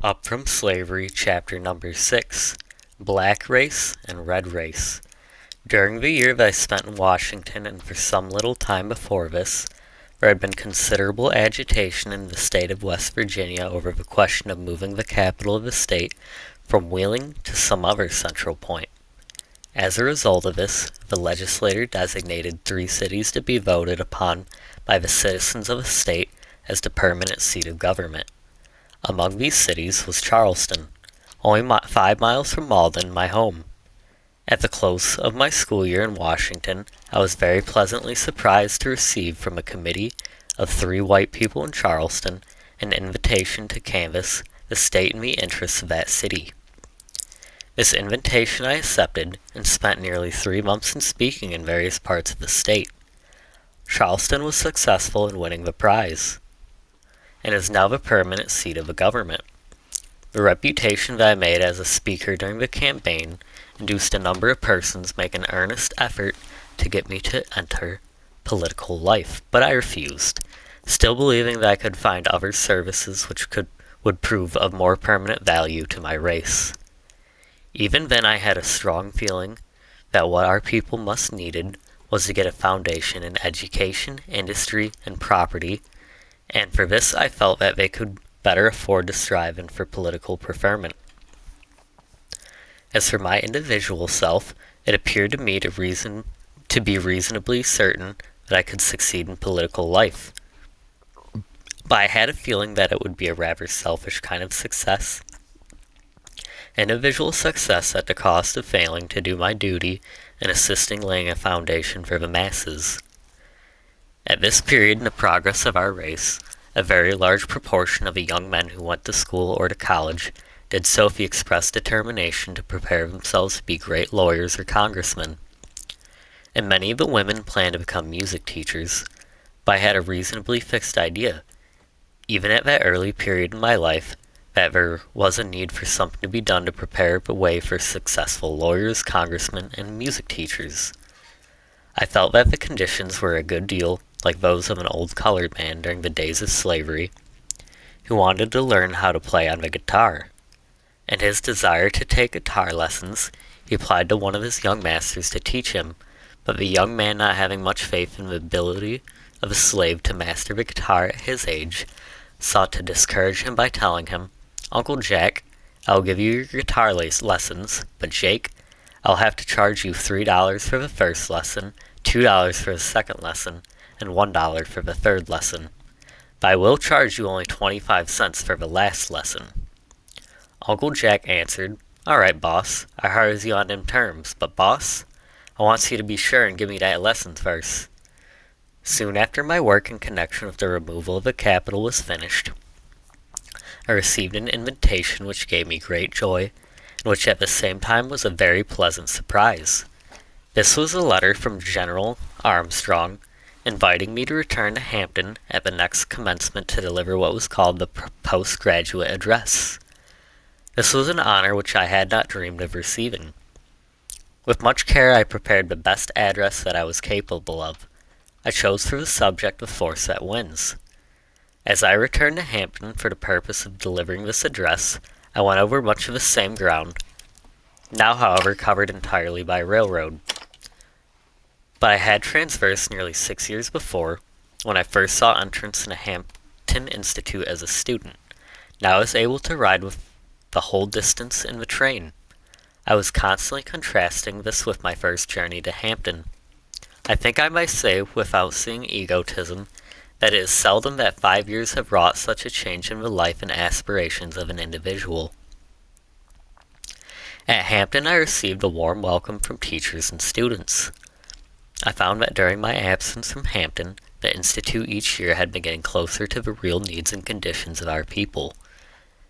Up from Slavery, Chapter Number 6, Black Race and Red Race. During the year that I spent in Washington and for some little time before this, there had been considerable agitation in the state of West Virginia over the question of moving the capital of the state from Wheeling to some other central point. As a result of this, the legislature designated 3 cities to be voted upon by the citizens of the state as the permanent seat of government. Among these cities was Charleston, only 5 miles from Malden, my home. At the close of my school year in Washington, I was very pleasantly surprised to receive from a committee of 3 white people in Charleston an invitation to canvass the state in the interests of that city. This invitation I accepted and spent nearly 3 months in speaking in various parts of the state. Charleston was successful in winning the prize, and is now the permanent seat of the government. The reputation that I made as a speaker during the campaign induced a number of persons make an earnest effort to get me to enter political life, but I refused, still believing that I could find other services which would prove of more permanent value to my race. Even then I had a strong feeling that what our people must needed was to get a foundation in education, industry, and property, and for this I felt that they could better afford to strive in for political preferment. As for my individual self, it appeared to me to be reasonably certain that I could succeed in political life. But I had a feeling that it would be a rather selfish kind of success. Individual success at the cost of failing to do my duty in assisting laying a foundation for the masses. At this period in the progress of our race, a very large proportion of the young men who went to school or to college did so with the express determination to prepare themselves to be great lawyers or congressmen. And many of the women planned to become music teachers, but I had a reasonably fixed idea, even at that early period in my life, that there was a need for something to be done to prepare the way for successful lawyers, congressmen, and music teachers. I felt that the conditions were a good deal like those of an old colored man during the days of slavery, who wanted to learn how to play on the guitar. In his desire to take guitar lessons, he applied to one of his young masters to teach him, but the young man, not having much faith in the ability of a slave to master the guitar at his age, sought to discourage him by telling him, "Uncle Jack, I'll give you your guitar lessons, but Jake, I'll have to charge you $3 for the first lesson, $2 for the second lesson, and $1 for the third lesson. But I will charge you only 25 cents for the last lesson." Uncle Jack answered, "All right, boss, I hires you on them terms, but boss, I wants you to be sure and give me that lesson first." Soon after my work in connection with the removal of the capital was finished, I received an invitation which gave me great joy, and which at the same time was a very pleasant surprise. This was a letter from General Armstrong, inviting me to return to Hampton at the next commencement to deliver what was called the postgraduate address. This was an honor which I had not dreamed of receiving. With much care I prepared the best address that I was capable of. I chose for the subject the force that wins. As I returned to Hampton for the purpose of delivering this address, I went over much of the same ground, now however covered entirely by railroad. But I had traversed nearly 6 years before, when I first saw entrance in a Hampton Institute as a student. Now I was able to ride with the whole distance in the train. I was constantly contrasting this with my first journey to Hampton. I think I might say, without seeing egotism, that it is seldom that 5 years have wrought such a change in the life and aspirations of an individual. At Hampton I received a warm welcome from teachers and students. I found that during my absence from Hampton, the Institute each year had been getting closer to the real needs and conditions of our people,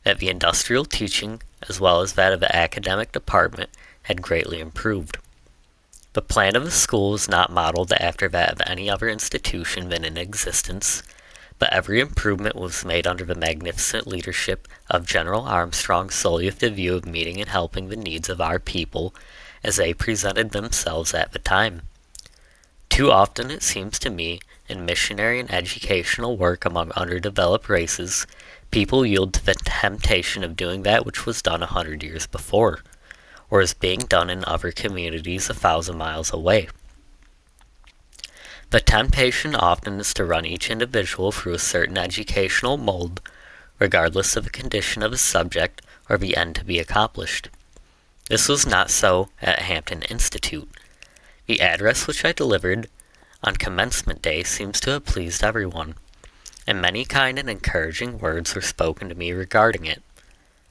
that the industrial teaching, as well as that of the academic department, had greatly improved. The plan of the school was not modeled after that of any other institution then in existence, but every improvement was made under the magnificent leadership of General Armstrong solely with the view of meeting and helping the needs of our people as they presented themselves at the time. Too often, it seems to me, in missionary and educational work among underdeveloped races, People yield to the temptation of doing that which was done 100 years before, or is being done in other communities 1,000 miles away. The temptation often is to run each individual through a certain educational mold, regardless of the condition of the subject or the end to be accomplished. This was not so at Hampton Institute. The address which I delivered on commencement day seems to have pleased everyone, and many kind and encouraging words were spoken to me regarding it.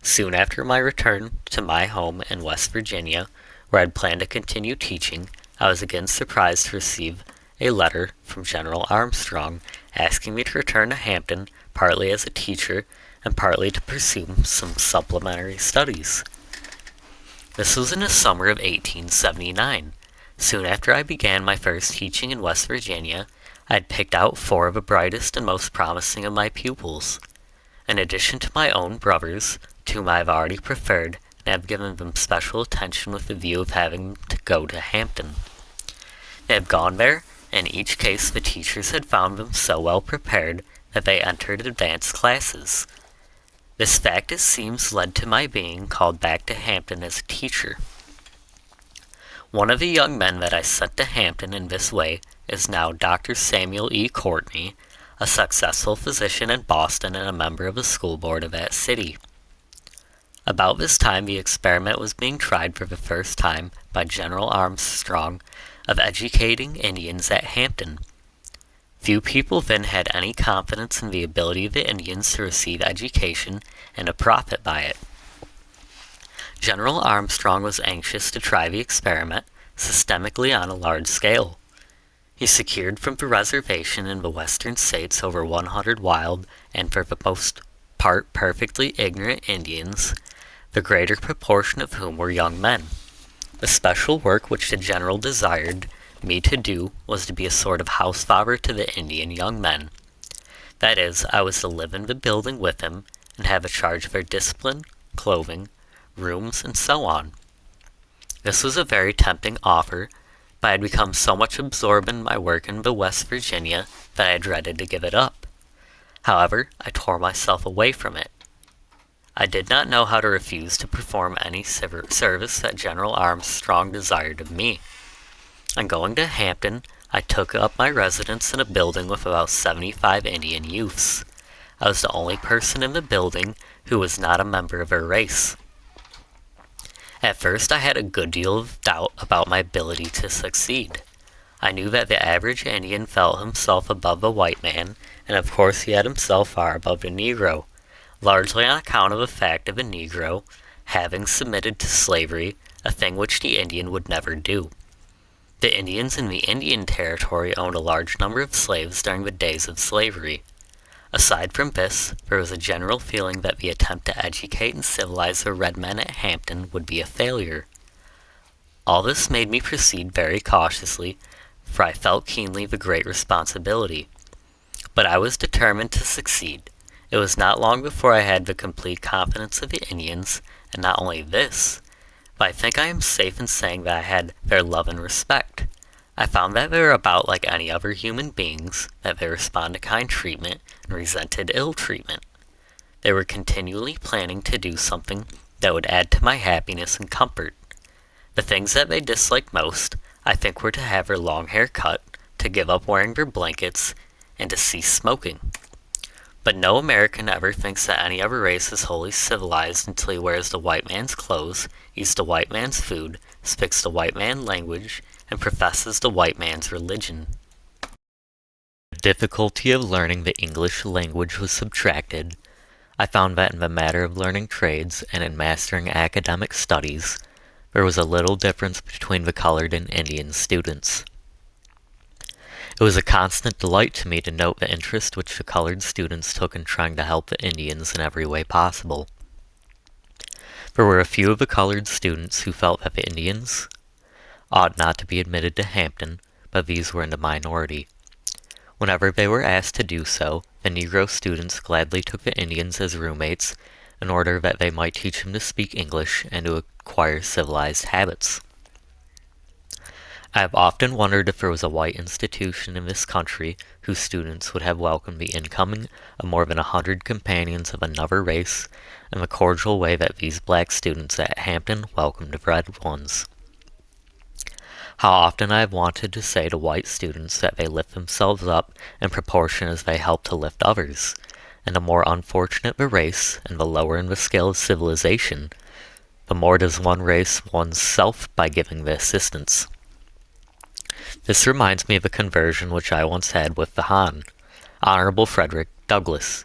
Soon after my return to my home in West Virginia, where I had planned to continue teaching, I was again surprised to receive a letter from General Armstrong asking me to return to Hampton, partly as a teacher and partly to pursue some supplementary studies. This was in the summer of 1879. Soon after I began my first teaching in West Virginia, I had picked out 4 of the brightest and most promising of my pupils. In addition to my own brothers, to whom I have already preferred, and have given them special attention with the view of having them to go to Hampton. They have gone there, and in each case the teachers had found them so well prepared that they entered advanced classes. This fact, it seems, led to my being called back to Hampton as a teacher. One of the young men that I sent to Hampton in this way is now Dr. Samuel E. Courtney, a successful physician in Boston and a member of the school board of that city. About this time, the experiment was being tried for the first time by General Armstrong of educating Indians at Hampton. Few people then had any confidence in the ability of the Indians to receive education and to profit by it. General Armstrong was anxious to try the experiment systemically on a large scale. He secured from the reservation in the western states over 100 wild and for the most part perfectly ignorant Indians, the greater proportion of whom were young men. The special work which the general desired me to do was to be a sort of housefather to the Indian young men. That is, I was to live in the building with them and have a charge of their discipline, clothing, rooms, and so on. This was a very tempting offer, but I had become so much absorbed in my work in the West Virginia that I dreaded to give it up. However, I tore myself away from it. I did not know how to refuse to perform any service that General Armstrong desired of me. On going to Hampton, I took up my residence in a building with about 75 Indian youths. I was the only person in the building who was not a member of their race. At first, I had a good deal of doubt about my ability to succeed. I knew that the average Indian felt himself above the white man, and of course he had himself far above the Negro, largely on account of the fact of the Negro having submitted to slavery, a thing which the Indian would never do. The Indians in the Indian Territory owned a large number of slaves during the days of slavery. Aside from this, there was a general feeling that the attempt to educate and civilize the red men at Hampton would be a failure. All this made me proceed very cautiously, for I felt keenly the great responsibility. But I was determined to succeed. It was not long before I had the complete confidence of the Indians, and not only this, but I think I am safe in saying that I had their love and respect. I found that they were about like any other human beings, that they responded to kind treatment and resented ill treatment. They were continually planning to do something that would add to my happiness and comfort. The things that they disliked most, I think, were to have their long hair cut, to give up wearing their blankets, and to cease smoking. But no American ever thinks that any other race is wholly civilized until he wears the white man's clothes, eats the white man's food, speaks the white man's language, and professes the white man's religion. The difficulty of learning the English language was subtracted. I found that in the matter of learning trades and in mastering academic studies, there was a little difference between the colored and Indian students. It was a constant delight to me to note the interest which the colored students took in trying to help the Indians in every way possible. There were a few of the colored students who felt that the Indians ought not to be admitted to Hampton, but these were in the minority. Whenever they were asked to do so, the Negro students gladly took the Indians as roommates in order that they might teach them to speak English and to acquire civilized habits. I have often wondered if there was a white institution in this country whose students would have welcomed the incoming of more than 100 companions of another race in the cordial way that these black students at Hampton welcomed the red ones. How often I have wanted to say to white students that they lift themselves up in proportion as they help to lift others, and the more unfortunate the race, and the lower in the scale of civilization, the more does one race one's self by giving the assistance. This reminds me of a conversion which I once had with the Hon, Honorable Frederick Douglass.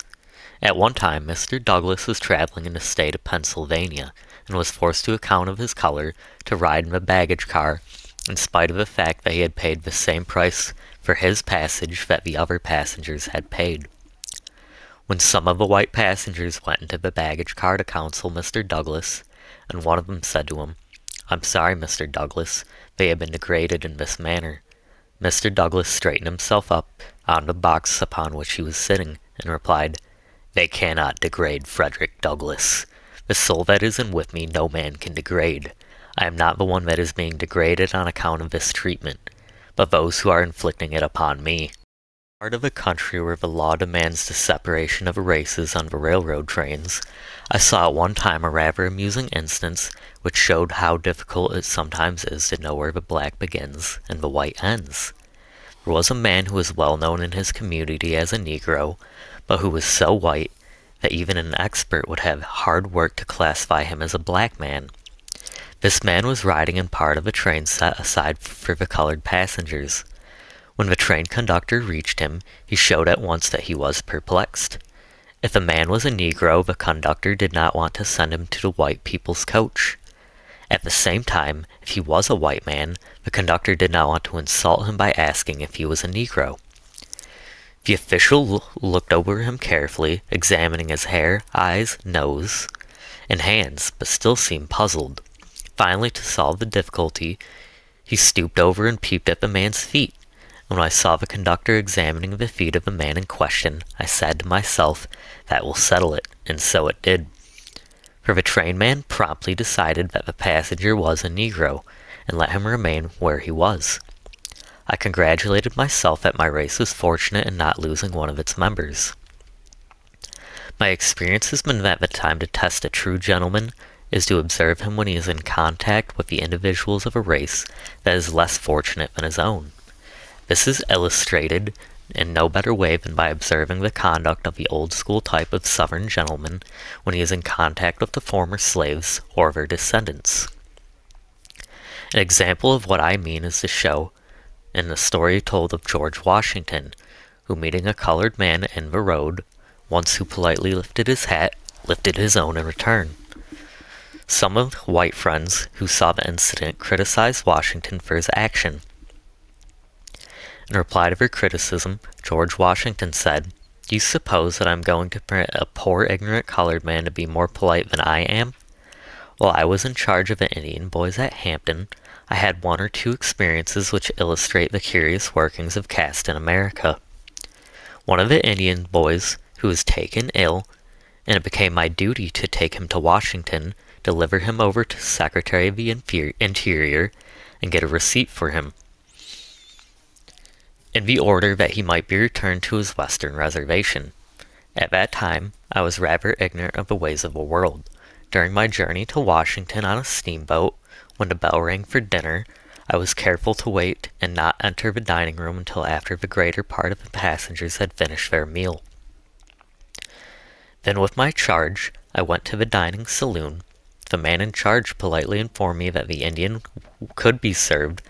At one time, Mr. Douglass was traveling in the state of Pennsylvania, and was forced to account of his color to ride in the baggage car, in spite of the fact that he had paid the same price for his passage that the other passengers had paid. When some of the white passengers went into the baggage car to counsel Mr. Douglass, and one of them said to him, "I'm sorry, Mr. Douglass, they have been degraded in this manner." Mr. Douglass straightened himself up on the box upon which he was sitting, and replied, "They cannot degrade Frederick Douglass. The soul that is in with me no man can degrade. I am not the one that is being degraded on account of this treatment, but those who are inflicting it upon me." Part of a country where the law demands the separation of races on the railroad trains, I saw at one time a rather amusing instance which showed how difficult it sometimes is to know where the black begins and the white ends. There was a man who was well known in his community as a Negro, but who was so white that even an expert would have hard work to classify him as a black man. This man was riding in part of a train set aside for the colored passengers. When the train conductor reached him, he showed at once that he was perplexed. If a man was a Negro, the conductor did not want to send him to the white people's coach. At the same time, if he was a white man, the conductor did not want to insult him by asking if he was a Negro. The official looked over him carefully, examining his hair, eyes, nose, and hands, but still seemed puzzled. Finally, to solve the difficulty, he stooped over and peeped at the man's feet. When I saw the conductor examining the feet of the man in question, I said to myself, "That will settle it," and so it did. For the trainman promptly decided that the passenger was a Negro, and let him remain where he was. I congratulated myself that my race was fortunate in not losing one of its members. My experience has been that the time to test a true gentleman is to observe him when he is in contact with the individuals of a race that is less fortunate than his own. This is illustrated in no better way than by observing the conduct of the old-school type of Southern gentleman when he is in contact with the former slaves or their descendants. An example of what I mean is to show in the story told of George Washington, who, meeting a colored man in the road, once who politely lifted his hat, lifted his own in return. Some of the white friends who saw the incident criticized Washington for his action. In reply to their criticism, George Washington said, "Do you suppose that I'm going to permit a poor ignorant colored man to be more polite than I am? While I was in charge of the Indian boys at Hampton, I had one or two experiences which illustrate the curious workings of caste in America. One of the Indian boys who was taken ill, and it became my duty to take him to Washington, deliver him over to the Secretary of the Interior, and get a receipt for him, in the order that he might be returned to his western reservation. At that time, I was rather ignorant of the ways of the world. During my journey to Washington on a steamboat, when the bell rang for dinner, I was careful to wait and not enter the dining room until after the greater part of the passengers had finished their meal. Then with my charge, I went to the dining saloon. The man in charge politely informed me that the Indian could be served,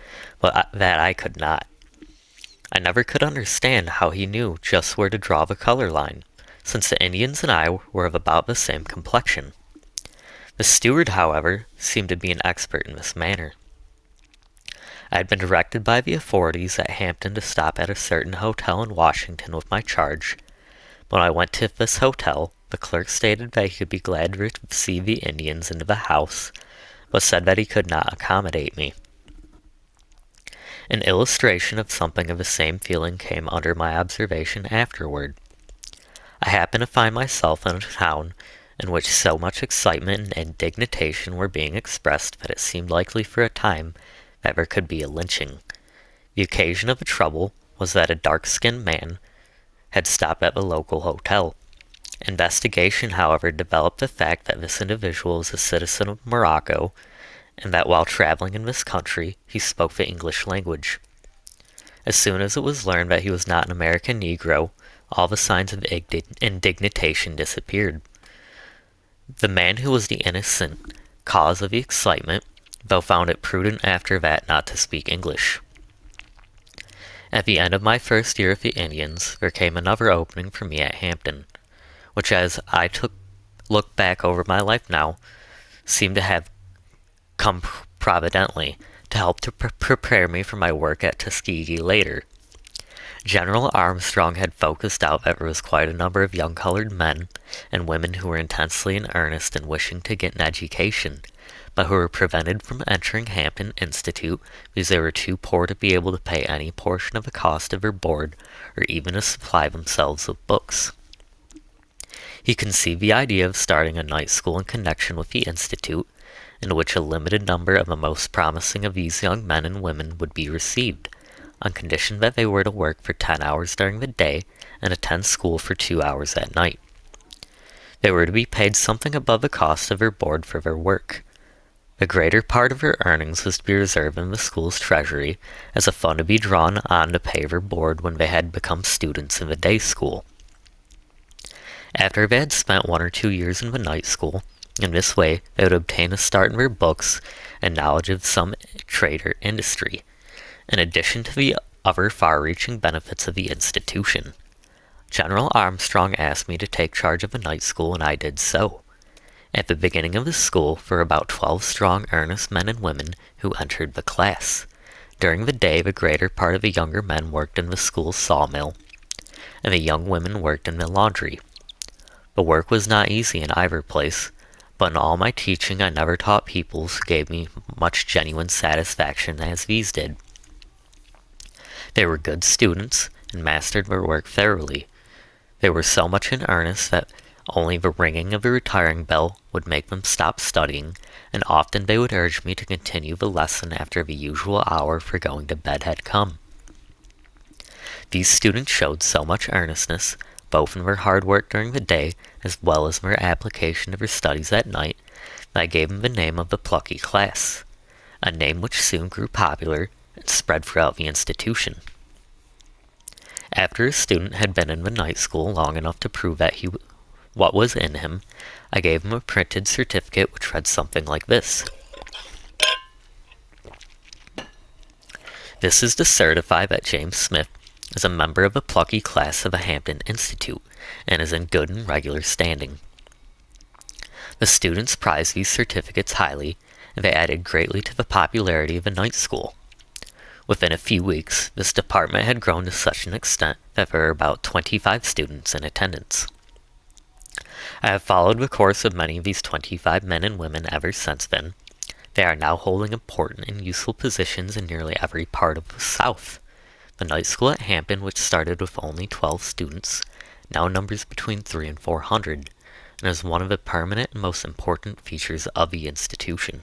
but that I could not. I never could understand how he knew just where to draw the color line, since the Indians and I were of about the same complexion. The steward, however, seemed to be an expert in this matter. I had been directed by the authorities at Hampton to stop at a certain hotel in Washington with my charge. When I went to this hotel, the clerk stated that he could be glad to receive the Indians into the house, but said that he could not accommodate me. An illustration of something of the same feeling came under my observation afterward. I happened to find myself in a town in which so much excitement and indignation were being expressed that it seemed likely for a time that there could be a lynching. The occasion of the trouble was that a dark-skinned man had stopped at the local hotel. Investigation, however, developed the fact that this individual was a citizen of Morocco, and that while traveling in this country, he spoke the English language. As soon as it was learned that he was not an American Negro, all the signs of indignation disappeared. The man who was the innocent cause of the excitement, though found it prudent after that not to speak English. At the end of my first year with the Indians, there came another opening for me at Hampton, which as I look back over my life now, seemed to have come providently to help to prepare me for my work at Tuskegee later. General Armstrong had focused out that there was quite a number of young colored men and women who were intensely in earnest in wishing to get an education, but who were prevented from entering Hampton Institute because they were too poor to be able to pay any portion of the cost of their board or even to supply themselves with books. He conceived the idea of starting a night school in connection with the Institute, in which a limited number of the most promising of these young men and women would be received, on condition that they were to work for 10 hours during the day and attend school for 2 hours at night. They were to be paid something above the cost of their board for their work. The greater part of their earnings was to be reserved in the school's treasury as a fund to be drawn on to pay their board when they had become students in the day school. After they had spent 1 or 2 years in the night school, in this way they would obtain a start in their books and knowledge of some trade or industry, in addition to the other far-reaching benefits of the institution. General Armstrong asked me to take charge of a night school, and I did so. At the beginning of the school were about 12 strong, earnest men and women who entered the class. During the day, the greater part of the younger men worked in the school's sawmill, and the young women worked in the laundry. The work was not easy in either place, but in all my teaching I never taught pupils who gave me much genuine satisfaction as these did. They were good students and mastered their work thoroughly. They were so much in earnest that only the ringing of the retiring bell would make them stop studying, and often they would urge me to continue the lesson after the usual hour for going to bed had come. These students showed so much earnestness, both in their hard work during the day as well as in their application of their studies at night, that I gave them the name of the Plucky Class, a name which soon grew popular and spread throughout the institution. After a student had been in the night school long enough to prove that what was in him, I gave him a printed certificate which read something like this. This is to certify that James Smith is a member of the Plucky Class of the Hampton Institute and is in good and regular standing. The students prized these certificates highly, and they added greatly to the popularity of the night school. Within a few weeks, this department had grown to such an extent that there were about 25 students in attendance. I have followed the course of many of these 25 men and women ever since then. They are now holding important and useful positions in nearly every part of the South. The night school at Hampton, which started with only 12 students, now numbers between 300 and 400, and is one of the permanent and most important features of the institution.